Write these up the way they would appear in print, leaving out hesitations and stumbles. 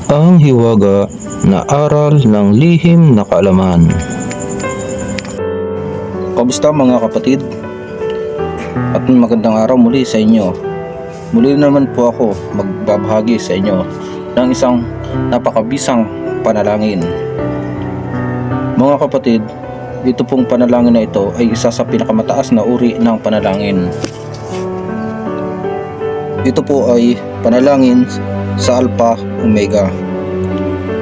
Ang hiwaga na aral ng lihim na kaalaman. Kamusta mga kapatid? At magandang araw muli sa inyo. Muli naman po ako magbabahagi sa inyo ng isang napakabisang panalangin. Mga kapatid, ito pong panalangin na ito ay isa sa pinakamataas na uri ng panalangin. Ito po ay panalangin sa Alpha Omega.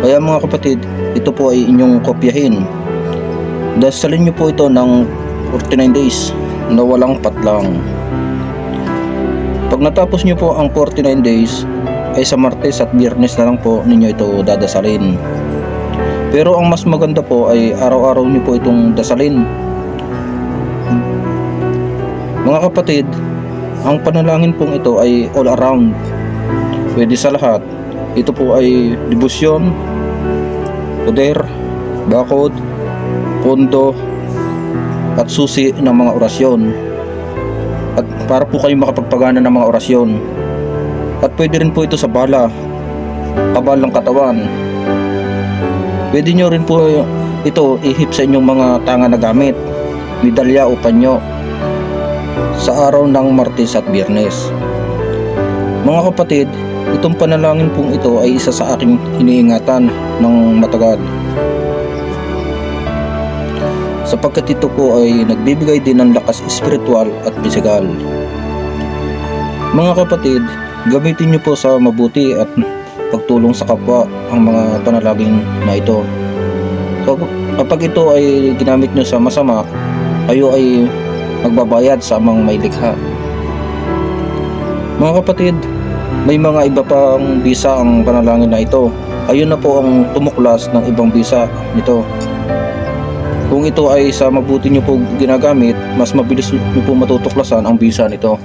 Kaya mga kapatid, ito po ay inyong kopyahin. Dasalin niyo po ito ng 49 days na walang patlang. Pag natapos niyo po ang 49 days, ay sa Martes at Biyernes na lang po ninyo ito dadasalin. Pero ang mas maganda po ay araw-araw niyo po itong dasalin. Mga kapatid, ang panalangin pong ito ay all around. Pwede sa lahat. Ito po ay debosyon, poder, bakod, pondo, at susi ng mga orasyon. At para po kayo makapagpagana ng mga orasyon. At pwede rin po ito sa bala, kabal ng katawan. Pwede nyo rin po ito ihip sa inyong mga tanga na gamit, medalya o panyo, sa araw ng Martes at Biyernes. Mga kapatid, itong panalangin pong ito ay isa sa aking iniingatan ng matagal, sapagkat ito po ay nagbibigay din ng lakas espiritual at pisikal. Mga kapatid, gamitin nyo po sa mabuti at pagtulong sa kapwa ang mga panalangin na ito. So, kapag ito ay ginamit nyo sa masama, kayo ay magbabayad sa amang may likha. Mga kapatid, may mga iba pang bisa ang panalangin na ito. Ayun na po ang tumuklas ng ibang bisa nito. Kung ito ay sa mabuti nyo po ginagamit, mas mabilis nyo po matutuklasan ang bisa nito.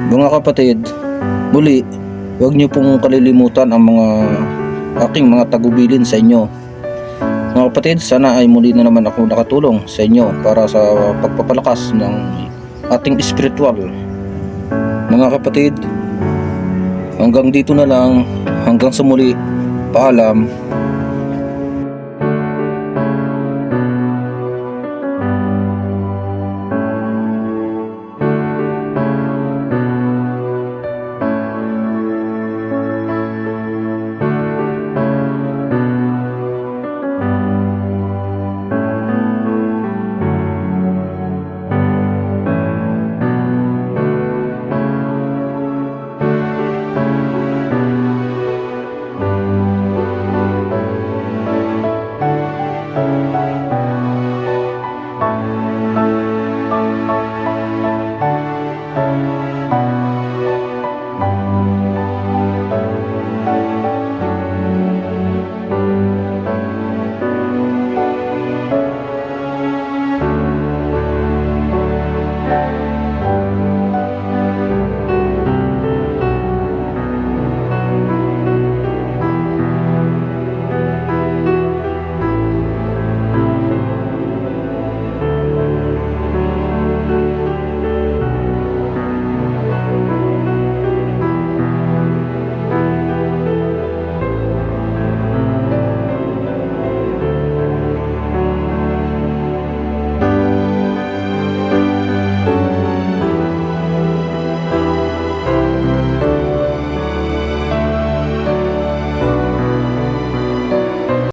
Mga kapatid, muli, huwag nyo pong kalilimutan ang aking mga tagubilin sa inyo. Mga kapatid, sana ay muli na naman ako nakatulong sa inyo para sa pagpapalakas ng ating espiritual. Mga kapatid, hanggang dito na lang, hanggang sa muli, paalam.